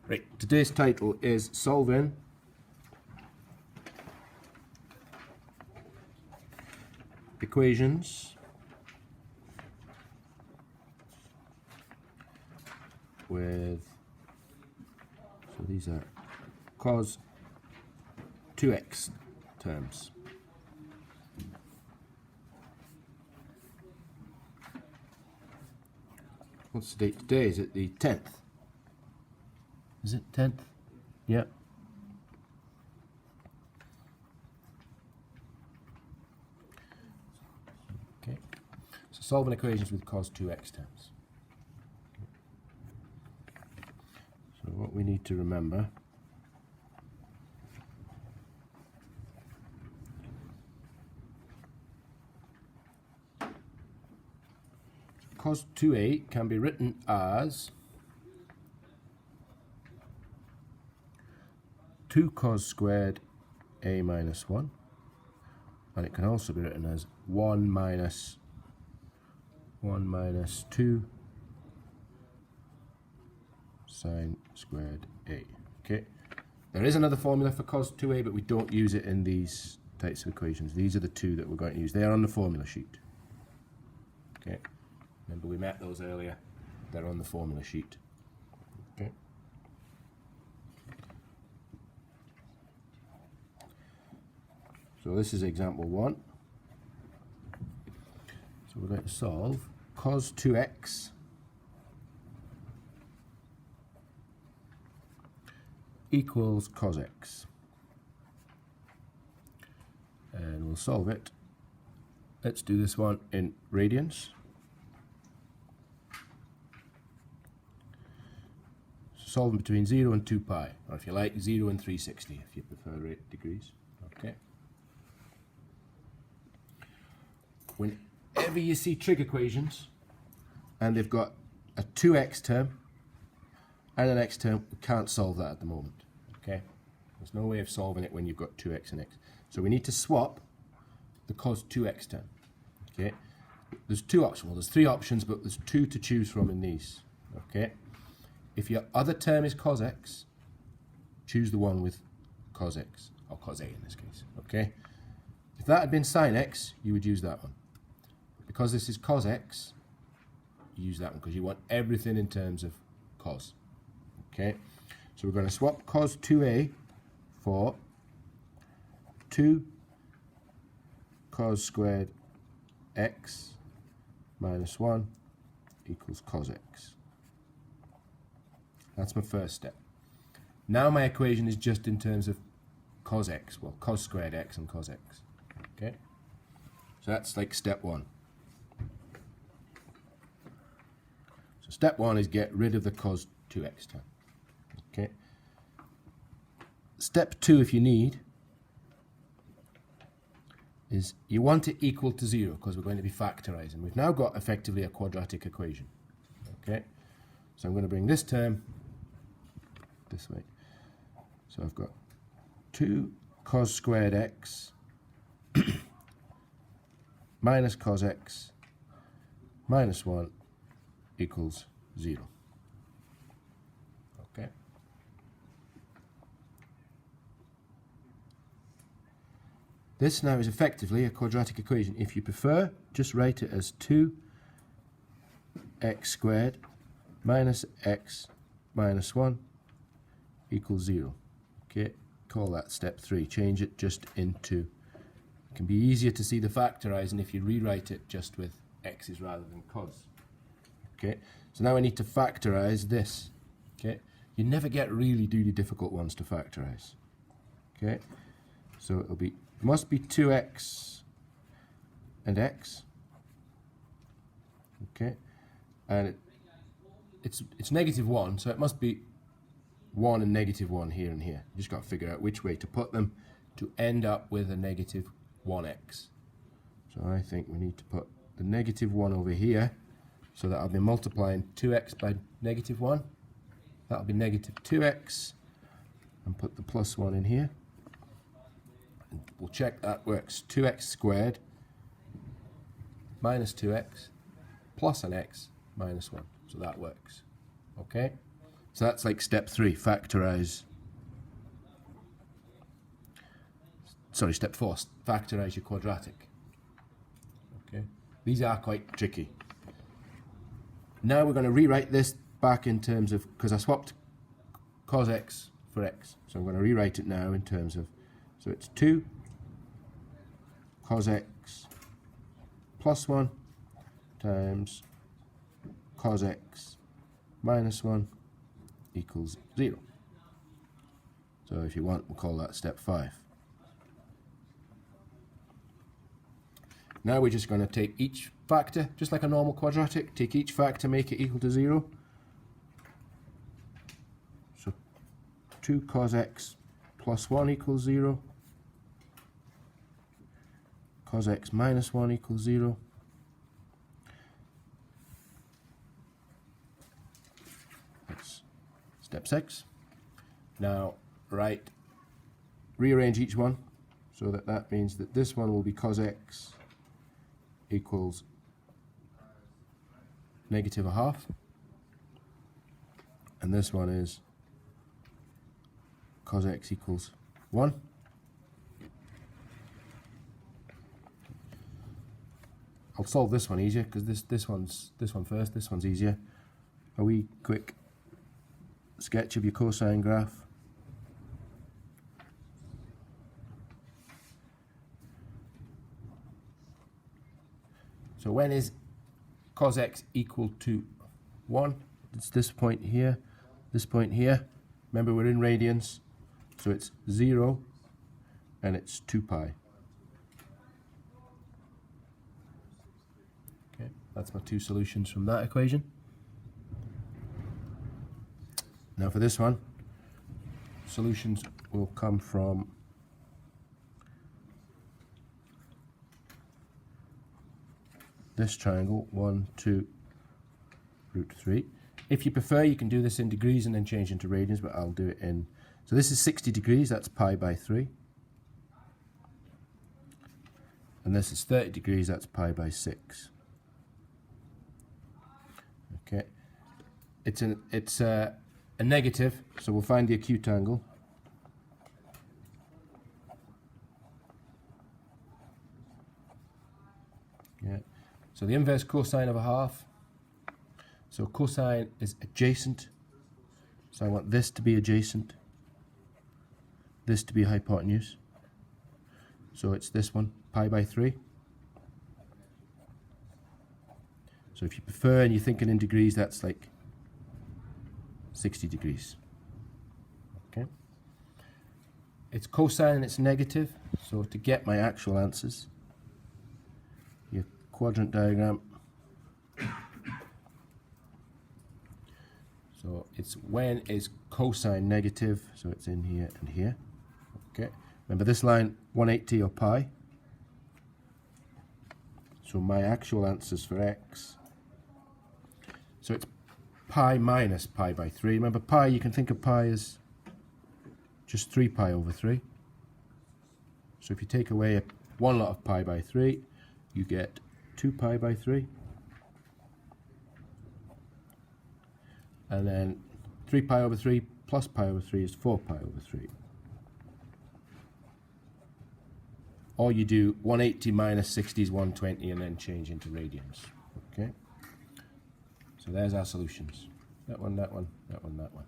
Right, today's title is Solving Equations with, so these are cos 2x terms. What's the date today? Is it the 10th? Is it 10th? Yeah. Okay. So solving equations with cos 2x terms. So what we need to remember cos 2a can be written as 2 cos squared a minus 1, and it can also be written as 1 minus 2 sine squared a. Okay, there is another formula for cos 2a, but we don't use it in these types of equations. These are the two that we're going to use. They are on the formula sheet. Okay, remember we met those earlier. They're on the formula sheet. Okay. So this is example 1. So we're going to solve cos 2x equals cos x. And we'll solve it. Let's do this one in radians. Solving between 0 and 2 pi, or if you like 0 and 360 if you prefer rate degrees. Okay. Whenever you see trig equations and they've got a 2x term and an x term, we can't solve that at the moment. Okay, there's no way of solving it when you've got 2x and x. So we need to swap the cos 2x term. Okay, there's two options. Well, there's three options, but there's two to choose from in these. Okay, if your other term is cos x, choose the one with cos x, or cos a in this case. Okay, if that had been sin x, you would use that one. Because this is cos x, you use that one because you want everything in terms of cos. Okay, so we're going to swap cos 2a for 2 cos squared x minus 1 equals cos x. That's my first step. Now my equation is just in terms of cos x, well, cos squared x and cos x. Okay, so that's like step 1. So step 1 is get rid of the cos 2x term. Okay. Step 2, if you need, is you want it equal to 0 because we're going to be factorizing. We've now got effectively a quadratic equation. Okay, so I'm going to bring this term this way. So I've got 2 cos squared x minus cos x minus 1 equals 0. Okay. This now is effectively a quadratic equation. If you prefer, just write it as 2x squared minus x minus 1 equals 0. Okay, call that step 3. Change it just into, it can be easier to see the factorizing if you rewrite it just with x's rather than cos. Okay, so now I need to factorize this. Okay, you never get really difficult ones to factorize. Okay, so it'll be, it must be 2x and x. Okay, and it's negative 1, so it must be 1 and negative 1 here and here. You just got to figure out which way to put them to end up with a negative 1x. So I think we need to put the negative 1 over here, so that I'll be multiplying 2x by negative 1. That'll be negative 2x, and put the plus 1 in here. And we'll check that works. 2x squared minus 2x plus an x minus 1. So that works. Okay? So that's like step 3, factorize. Sorry, step 4, factorize your quadratic. Okay, these are quite tricky. Now we're going to rewrite this back in terms of, because I swapped cos x for x, so I'm going to rewrite it now in terms of, so it's 2 cos x plus 1 times cos x minus 1 equals 0. So if you want, we'll call that step 5. Now we're just going to take each factor, just like a normal quadratic, take each factor, make it equal to 0. So 2 cos x plus 1 equals 0. Cos x minus 1 equals 0. That's step 6. Now rearrange each one so that means that this one will be cos x equals negative a half, and this one is cos x equals 1. I'll solve this one easier because this one first. This one's easier. A wee quick sketch of your cosine graph. So when is cos x equal to 1? It's this point here, this point here. Remember, we're in radians, so it's 0 and it's 2 pi. Okay, that's my 2 solutions from that equation. Now for this one, solutions will come from this triangle, 1, 2, root 3. If you prefer, you can do this in degrees and then change into radians, but I'll do it in, so this is 60 degrees, that's pi by 3. And this is 30 degrees, that's pi by 6. Okay, it's a negative, so we'll find the acute angle. Yeah. So the inverse cosine of a half. So cosine is adjacent. So I want this to be adjacent, this to be hypotenuse. So it's this one, pi by 3. So if you prefer and you're thinking in degrees, that's like 60 degrees. Okay. It's cosine and it's negative. So to get my actual answers, your quadrant diagram. So it's when is cosine negative, so it's in here and here. Okay. Remember this line 180 or pi. So my actual answers for x. So it's pi minus pi by 3. Remember pi, you can think of pi as just 3 pi over 3. So if you take away one lot of pi by 3, you get 2 pi by 3. And then 3 pi over 3 plus pi over 3 is 4 pi over 3. Or you do 180 minus 60 is 120 and then change into radians. Okay. So there's our solutions. That one, that one, that one, that one.